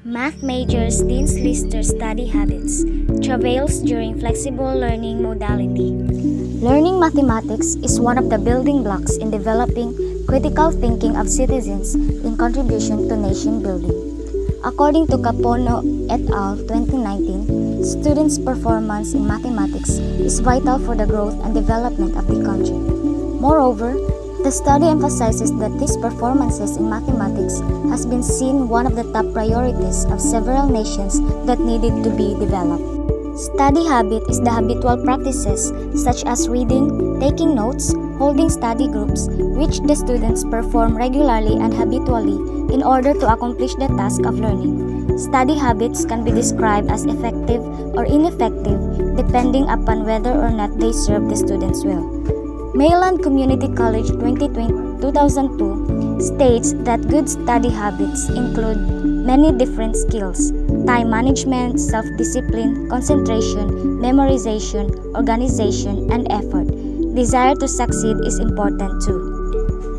Math majors Dean's Lister study habits, travails during flexible learning modality. Learning mathematics is one of the building blocks in developing critical thinking of citizens in contribution to nation building. According to Capono et al. 2019, students' performance in mathematics is vital for the growth and development of the country. Moreover, the study emphasizes that these performances in mathematics has been seen one of the top priorities of several nations that needed to be developed. Study habit is the habitual practices such as reading, taking notes, holding study groups, which the students perform regularly and habitually in order to accomplish the task of learning. Study habits can be described as effective or ineffective depending upon whether or not they serve the students well. Mayland Community College 2002 states that good study habits include many different skills: time management, self-discipline, concentration, memorization, organization, and effort. Desire to succeed is important too.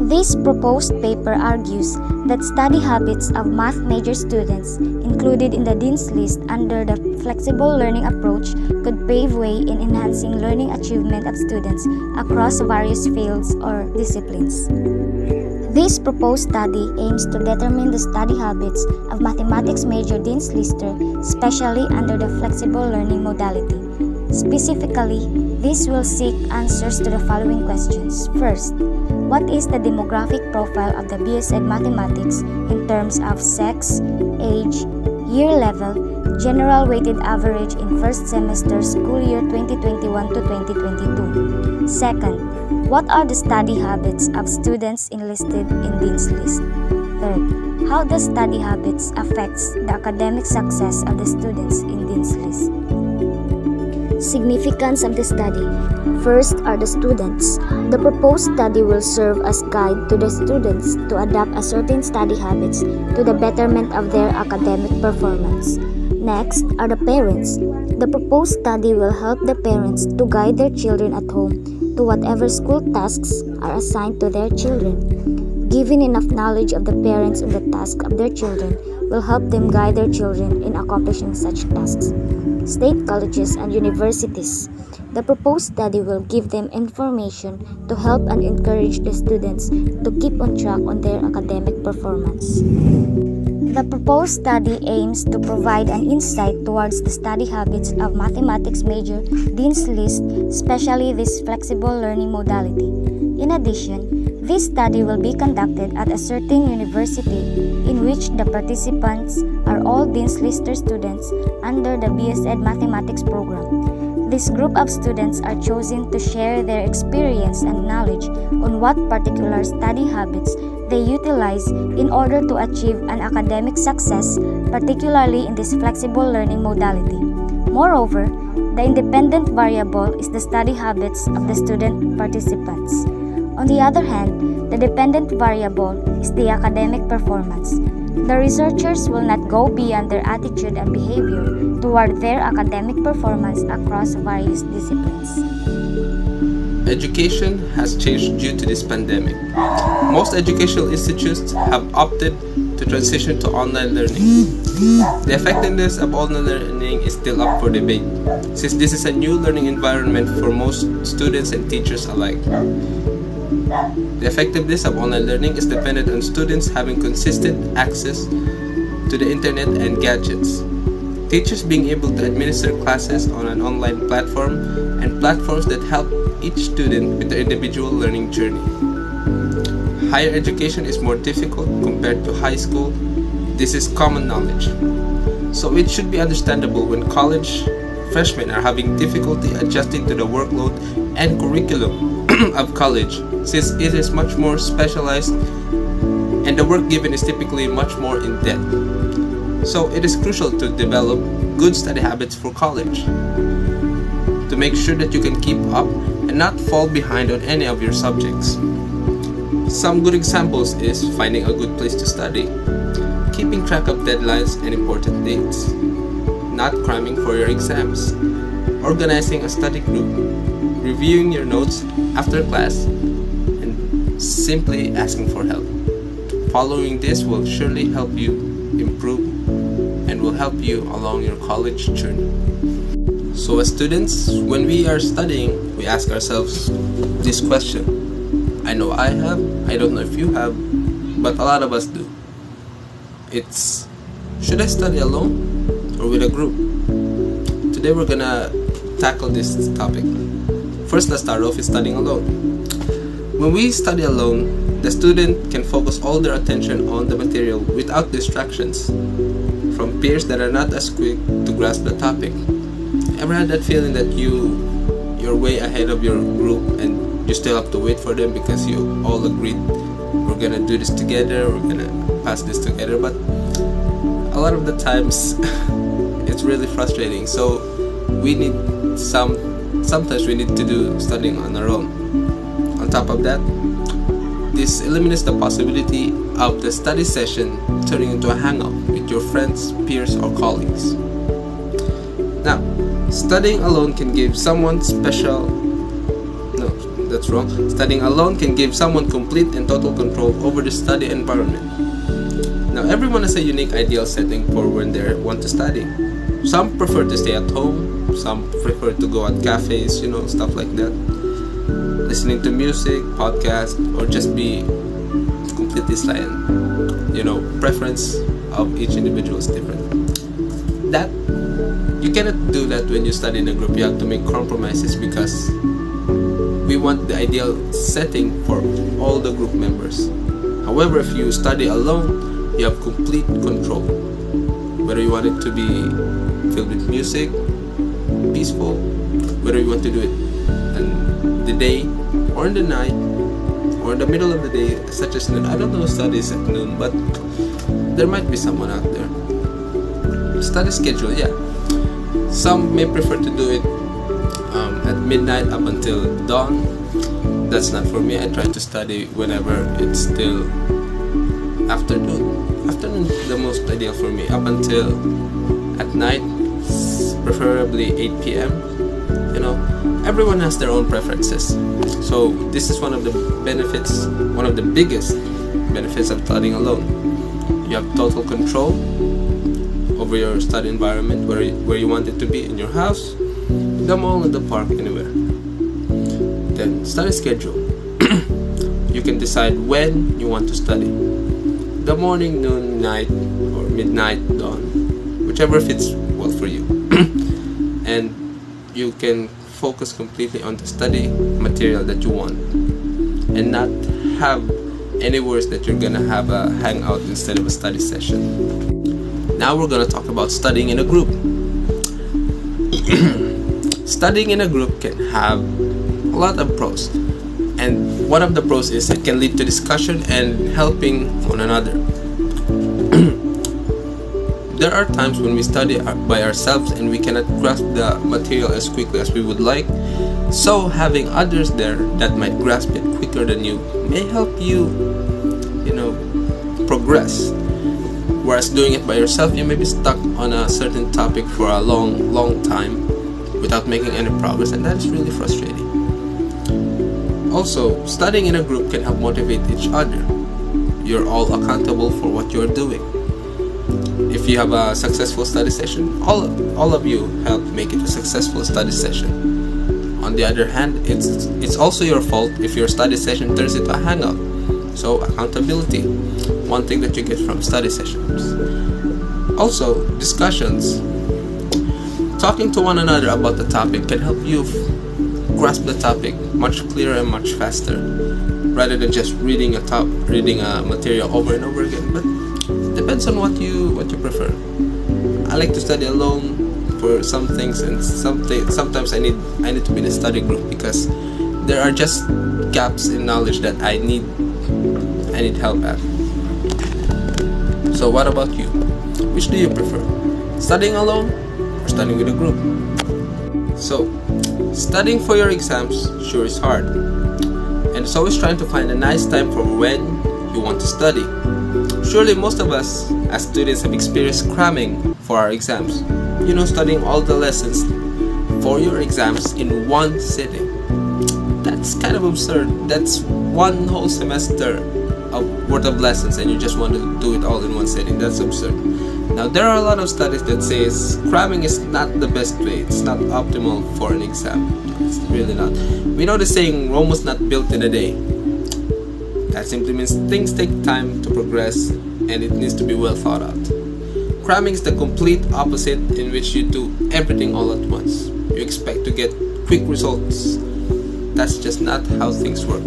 This proposed paper argues that study habits of math major students included in the Dean's List under the flexible learning approach could pave way in enhancing learning achievement of students across various fields or disciplines. This proposed study aims to determine the study habits of mathematics major Dean's Lister, especially under the flexible learning modality. Specifically, this will seek answers to the following questions. First, what is the demographic profile of the BSEd Mathematics in terms of sex, age, year level, general weighted average in first semester school year 2021 to 2022? Second, what are the study habits of students enlisted in Dean's List? Third, how does study habits affects the academic success of the students in Dean's List? Significance of the study. First are the students. The proposed study will serve as guide to the students to adopt a certain study habits to the betterment of their academic performance. Next are the parents. The proposed study will help the parents to guide their children at home to whatever school tasks are assigned to their children. Giving enough knowledge of the parents on the task of their children will help them guide their children in accomplishing such tasks. State colleges and universities. The proposed study will give them information to help and encourage the students to keep on track on their academic performance. The proposed study aims to provide an insight towards the study habits of mathematics major Dean's List, especially this flexible learning modality. In addition, this study will be conducted at a certain university in which the participants are all Dean's Lister students under the BSEd Mathematics program. This group of students are chosen to share their experience and knowledge on what particular study habits they utilize in order to achieve an academic success, particularly in this flexible learning modality. Moreover, the independent variable is the study habits of the student participants. On the other hand, the dependent variable is the academic performance. The researchers will not go beyond their attitude and behavior toward their academic performance across various disciplines. Education has changed due to this pandemic. Most educational institutions have opted to transition to online learning. The effectiveness of online learning is still up for debate, since this is a new learning environment for most students and teachers alike. The effectiveness of online learning is dependent on students having consistent access to the internet and gadgets, teachers being able to administer classes on an online platform, and platforms that help each student with their individual learning journey. Higher education is more difficult compared to high school. This is common knowledge. So it should be understandable when college freshmen are having difficulty adjusting to the workload and curriculum of college, since it is much more specialized and the work given is typically much more in depth. So it is crucial to develop good study habits for college to make sure that you can keep up and not fall behind on any of your subjects. Some good examples is finding a good place to study, keeping track of deadlines and important dates, not cramming for your exams, organizing a study group, reviewing your notes after class, and simply asking for help. Following this will surely help you improve help you along your college journey. So as students, when we are studying, we ask ourselves this question. I know I have, I don't know if you have, but a lot of us do. It's, should I study alone or with a group? Today we're gonna tackle this topic. First, let's start off with studying alone. When we study alone, the student can focus all their attention on the material without distractions from peers that are not as quick to grasp the topic. Ever had that feeling that you're way ahead of your group and you still have to wait for them because you all agreed we're gonna do this together, we're gonna pass this together, but a lot of the times it's really frustrating. So we need sometimes we need to do studying on our own. On top of that, this eliminates the possibility of the study session turning into a hangout with your friends, peers, or colleagues. Now, studying alone can give someone Studying alone can give someone complete and total control over the study environment. Now, everyone has a unique ideal setting for when they want to study. Some prefer to stay at home, some prefer to go at cafes, stuff like that. Listening to music, podcast, or just be completely silent. Preference of each individual is different. That you cannot do that when you study in a group. You have to make compromises because we want the ideal setting for all the group members. However, if you study alone, you have complete control. Whether you want it to be filled with music, peaceful, whether you want to do it in the day or in the night or in the middle of the day, such as noon. I don't know studies at noon, but there might be someone out there. Study schedule, yeah. Some may prefer to do it at midnight up until dawn. That's not for me. I try to study whenever it's still afternoon. Afternoon is the most ideal for me, up until at night, preferably 8 p.m. Everyone has their own preferences. So this is one of the benefits, one of the biggest benefits of studying alone. You have total control over your study environment, where you want it to be, in your house, the mall, in the park, anywhere. Then study schedule. You can decide when you want to study. The morning, noon, night, or midnight, dawn, whichever fits well for you. And you can focus completely on the study material that you want and not have any worries that you're gonna have a hangout instead of a study session. Now we're gonna talk about studying in a group. Studying in a group can have a lot of pros, and one of the pros is it can lead to discussion and helping one another. There are times when we study by ourselves and we cannot grasp the material as quickly as we would like, so having others there that might grasp it quicker than you may help you, progress. Whereas doing it by yourself, you may be stuck on a certain topic for a long time without making any progress, and that is really frustrating. Also, studying in a group can help motivate each other. You're all accountable for what you're doing. If you have a successful study session, all of you help make it a successful study session. On the other hand, it's also your fault if your study session turns into a hangout. So accountability, one thing that you get from study sessions. Also, discussions. Talking to one another about the topic can help you grasp the topic much clearer and much faster, rather than just reading a material over and over again. But depends on what you prefer. I like to study alone for some things, and sometimes I need to be in a study group because there are just gaps in knowledge that I need help at. So what about you? Which do you prefer? Studying alone or studying with a group? So, studying for your exams sure is hard, and it's always trying to find a nice time for when you want to study. Surely most of us as students have experienced cramming for our exams. Studying all the lessons for your exams in one sitting. That's kind of absurd. That's one whole semester worth of lessons and you just want to do it all in one sitting. That's absurd. Now, there are a lot of studies that says cramming is not the best way. It's not optimal for an exam. It's really not. We know the saying, Rome was not built in a day. That simply means things take time to progress and it needs to be well thought out. Cramming is the complete opposite, in which you do everything all at once. You expect to get quick results. That's just not how things work.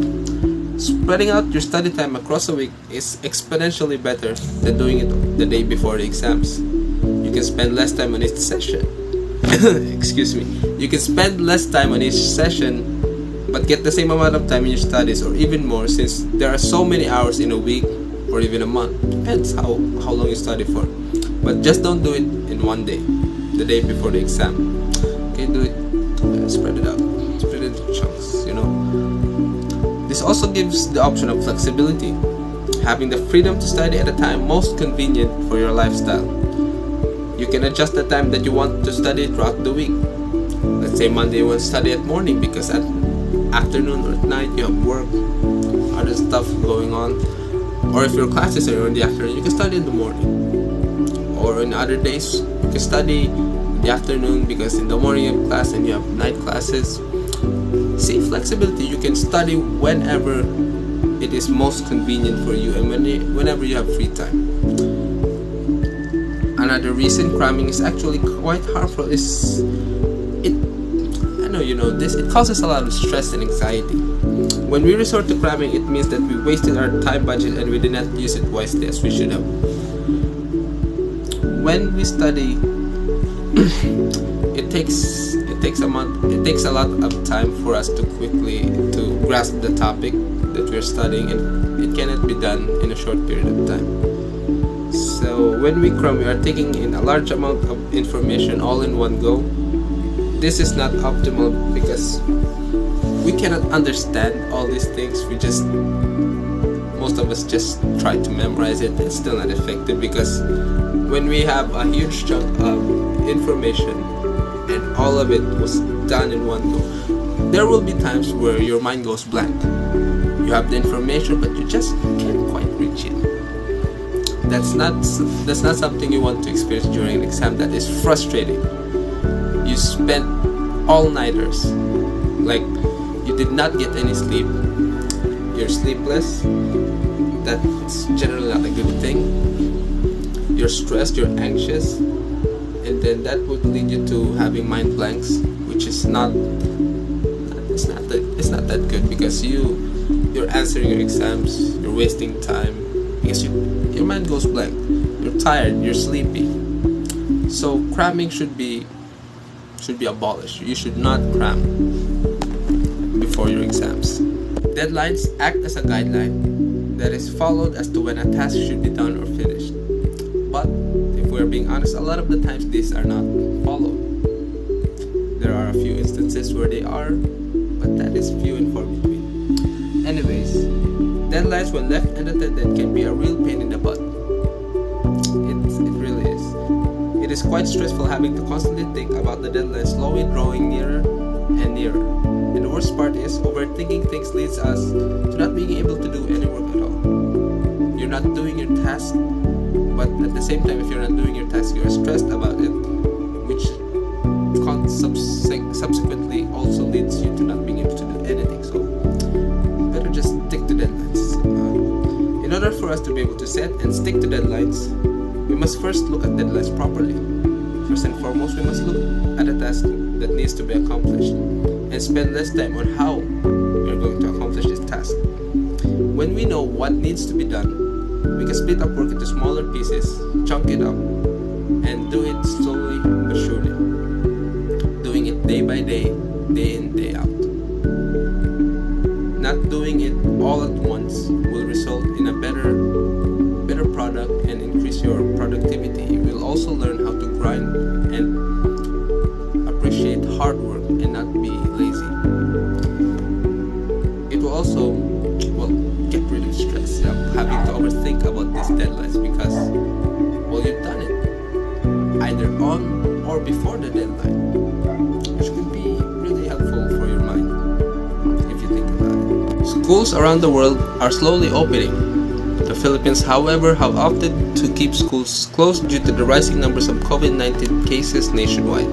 Spreading out your study time across a week is exponentially better than doing it the day before the exams. You can spend less time on each session. Excuse me. You can spend less time on each session, but get the same amount of time in your studies, or even more, since there are so many hours in a week or even a month. Depends how long you study for. But just don't do it in one day, the day before the exam. Okay, do it. Spread it out. Spread it into chunks, This also gives the option of flexibility, having the freedom to study at a time most convenient for your lifestyle. You can adjust the time that you want to study throughout the week. Let's say Monday you want to study at morning because at afternoon or at night you have work, other stuff going on. Or if your classes are in the afternoon, you can study in the morning. Or in other days, you can study in the afternoon because in the morning you have class and you have night classes. See, flexibility. You can study whenever it is most convenient for you and whenever you have free time. Another reason cramming is actually quite harmful is it causes a lot of stress and anxiety. When we resort to cramming, it means that we wasted our time budget and we did not use it wisely as we should have. When we study, it takes a lot of time for us to grasp the topic that we're studying, and it cannot be done in a short period of time. So when we cram, we are taking in a large amount of information all in one go. This is not optimal because we cannot understand all these things. Most of us just try to memorize it. It's still not effective because when we have a huge chunk of information and all of it was done in one go, there will be times where your mind goes blank. You have the information but you just can't quite reach it. That's not something you want to experience during an exam. That is frustrating. You spent all-nighters, like you did not get any sleep. You're sleepless. That's generally not a good thing. You're stressed, you're anxious, and then that would lead you to having mind blanks, which is not that good because you're answering your exams, you're wasting time because your mind goes blank. You're tired, you're sleepy. So cramming should be abolished. You should not cram before your exams. Deadlines act as a guideline that is followed as to when a task should be done or finished. But if we're being honest, a lot of the times these are not followed. There are a few instances where they are, but that is few and far between. Anyways, deadlines when left unattended can be a real pain in the butt. It really is. It is quite stressful having to constantly think about the deadline slowly drawing nearer and nearer. And the worst part is overthinking things leads us to not being able to do any work at all. You're not doing your task, but at the same time, if you're not doing your task, you are stressed about it, which subsequently also leads you to not being able to do anything. So better just stick to deadlines. In order for us to be able to set and stick to deadlines, we must first look at deadlines properly. First and foremost, we must look at a task that needs to be accomplished and spend less time on how we are going to accomplish this task. When we know what needs to be done, we can split up work into smaller pieces, chunk it up, and do it slowly but surely. Doing it day by day, day in, day out. Not doing it all at once will result in a better product and increase your productivity. You will also learn how to grind and appreciate hard work and not be lazy. It will also get rid of stress of having to overthink about these deadlines because you've done it either on or before the deadline, which can be really helpful for your mind if you think about it. Schools around the world are slowly opening. Philippines, however, have opted to keep schools closed due to the rising numbers of COVID-19 cases nationwide.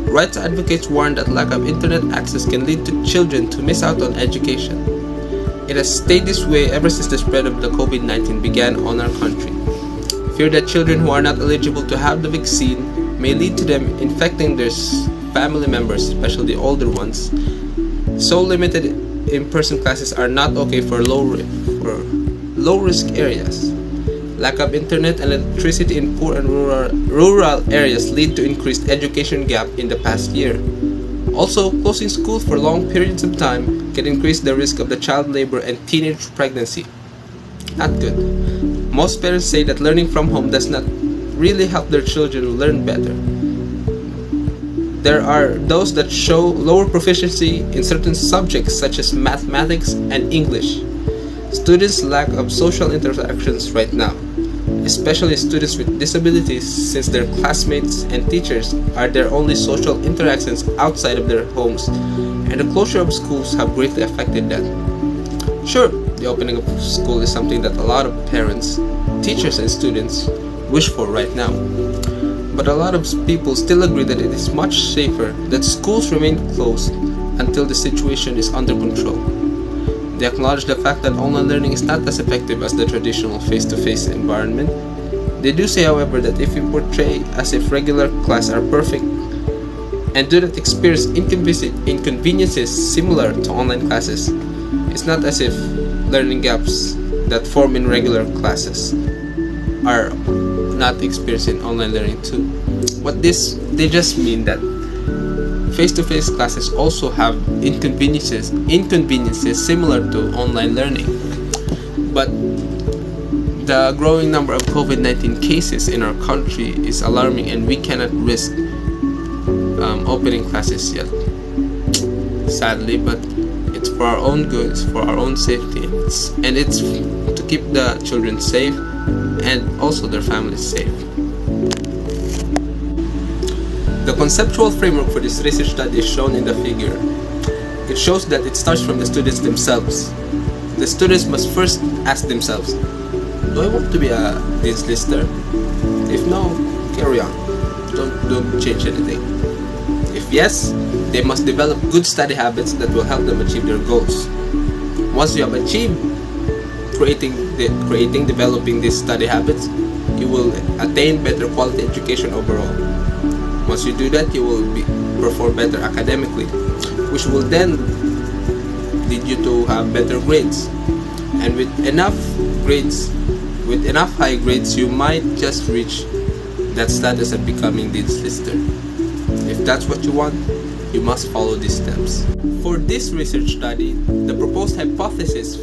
Rights advocates warn that lack of internet access can lead to children to miss out on education. It has stayed this way ever since the spread of the COVID-19 began on our country. Fear that children who are not eligible to have the vaccine may lead to them infecting their family members, especially the older ones. So limited in-person classes are not okay for low-risk areas. Lack of internet and electricity in poor and rural areas lead to increased education gap in the past year. Also, closing schools for long periods of time can increase the risk of the child labor and teenage pregnancy. Not good. Most parents say that learning from home does not really help their children learn better. There are those that show lower proficiency in certain subjects such as mathematics and English. Students lack of social interactions right now, especially students with disabilities, since their classmates and teachers are their only social interactions outside of their homes, and the closure of schools have greatly affected that. Sure, the opening of school is something that a lot of parents, teachers, and students wish for right now. But a lot of people still agree that it is much safer that schools remain closed until the situation is under control. They acknowledge the fact that online learning is not as effective as the traditional face-to-face environment. They do say, however, that if you portray as if regular classes are perfect and do not experience inconveniences similar to online classes, it's not as if learning gaps that form in regular classes are not experienced in online learning too. They just mean that face-to-face classes also have inconveniences similar to online learning. But the growing number of COVID-19 cases in our country is alarming, and we cannot risk opening classes yet, sadly. But it's for our own good, it's for our own safety, and it's to keep the children safe and also their families safe. The conceptual framework for this research study is shown in the figure. It shows that it starts from the students themselves. The students must first ask themselves, do I want to be a dean's lister? If no, carry on. Don't change anything. If yes, they must develop good study habits that will help them achieve their goals. Once you have achieved developing these study habits, you will attain better quality education overall. Once you do that, you will perform better academically, which will then lead you to have better grades. And with enough high grades, you might just reach that status of becoming dean's lister. If that's what you want, you must follow these steps. For this research study, the proposed hypothesis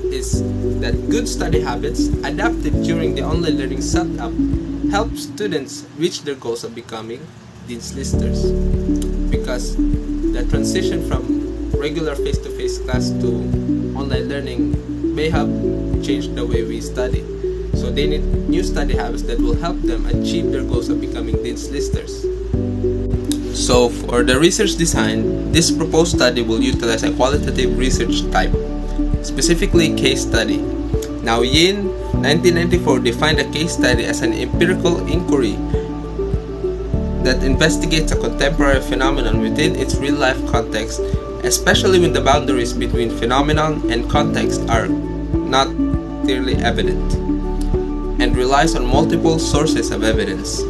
is that good study habits adapted during the online learning setup help students reach their goals of becoming dean's listers, because the transition from regular face-to-face class to online learning may have changed the way we study. So they need new study habits that will help them achieve their goals of becoming dean's listers. So for the research design, this proposed study will utilize a qualitative research type, specifically case study. Now, Yin, 1994, defined a case study as an empirical inquiry that investigates a contemporary phenomenon within its real-life context, especially when the boundaries between phenomenon and context are not clearly evident, and relies on multiple sources of evidence.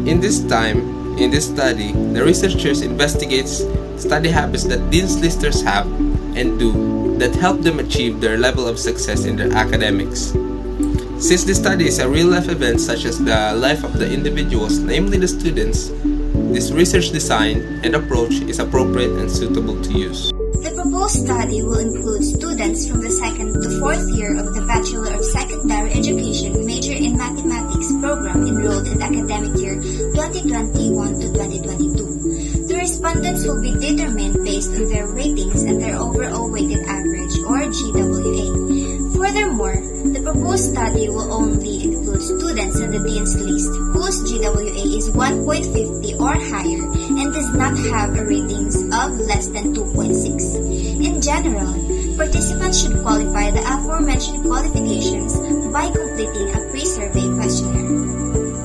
In this study, the researchers investigates study habits that dean's listers have and do that help them achieve their level of success in their academics. Since this study is a real-life event such as the life of the individuals, namely the students, this research design and approach is appropriate and suitable to use. The proposed study will include students from the 2nd to 4th year of the Bachelor of Secondary Education major in Mathematics program enrolled in the academic year 2021 to 2022. The respondents will be determined based on their ratings and their overall weighted average, or GWA. Furthermore, the proposed study will only include include students on the Dean's List whose GWA is 1.50 or higher and does not have a ratings of less than 2.6. In general, participants should qualify the aforementioned qualifications by completing a pre-survey questionnaire.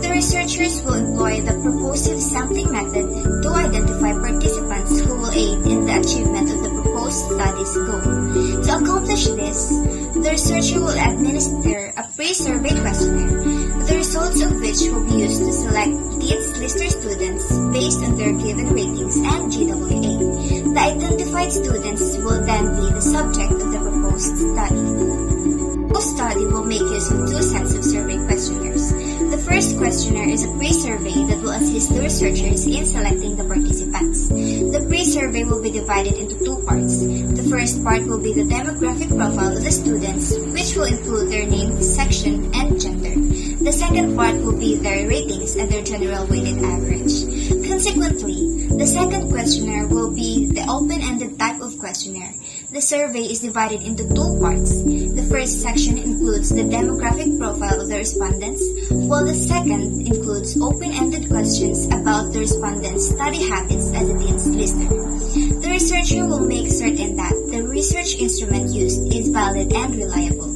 The researchers will employ the propulsive sampling method to identify participants who will aid in the achievement of the proposed study's goal. To accomplish this, the researcher will administer a pre-survey questionnaire, the results of which will be used to select Dean's Lister students based on their given ratings and GWA. The identified students will then be the subject of the proposed study. The study will make use of two sets of survey questionnaires. The first questionnaire is a pre-survey that will assist the researchers in selecting the participants. The pre-survey will be divided into two parts. The first part will be the demographic profile of the students, which will include their name, section, and gender. The second part will be their ratings and their general weighted average. Consequently, the second questionnaire will be the open-ended type of questionnaire. The survey is divided into two parts. The first section includes the demographic profile of the respondents, while the second includes open-ended questions about the respondents' study habits as a Dean's Lister. The researcher will make certain that the research instrument used is valid and reliable.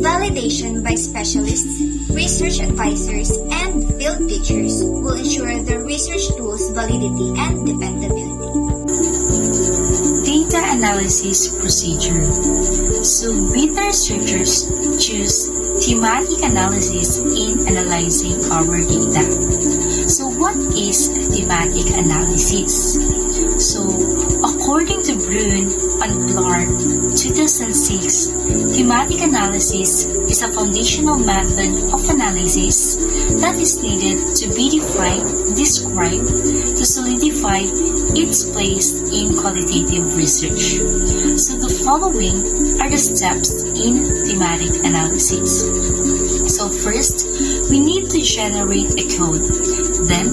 Validation by specialists, research advisors, and field teachers will ensure the research tool's validity and dependability. Data analysis procedure. So beta researchers choose thematic analysis in analyzing our data. So what is thematic analysis? So according to Brun and Clark 2006, thematic analysis is a foundational method of analysis that is needed to be defined, described, to solidify its place in qualitative research. So the following are the steps in thematic analysis. So first, we need to generate a code. Then,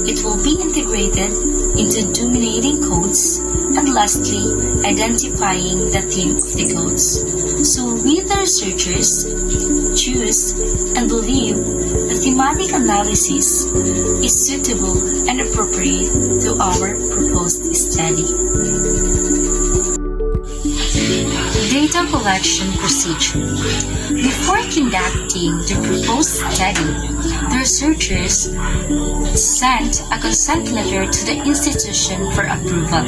it will be integrated into dominating codes. And lastly, identifying the theme of the codes. So we the researchers choose and believe the thematic analysis is suitable and appropriate to our proposed study. Data collection procedure. Before conducting the proposed study, the researchers sent a consent letter to the institution for approval.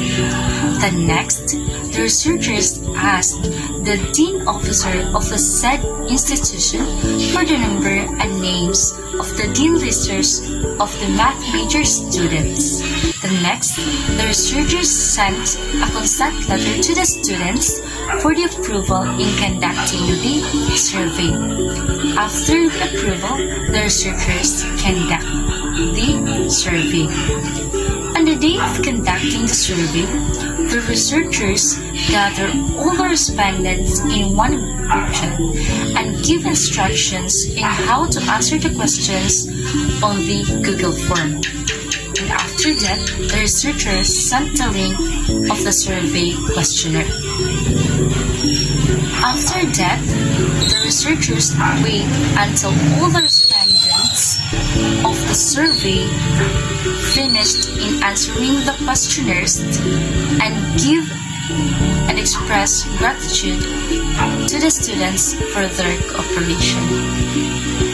Then next, the researchers asked the dean officer of the said institution for the number and names of the dean listers of the math major students. Then next, the researchers sent a consent letter to the students for the approval in conducting the survey. After the approval, the researchers conduct the survey. On the day of conducting the survey, the researchers gather all the respondents in one group chat and give instructions in how to answer the questions on the Google form. And after that, the researchers sent the link of the survey questionnaire. After that, the researchers wait until all the respondents of the survey finished in answering the questionnaires and give and express gratitude to the students for their cooperation.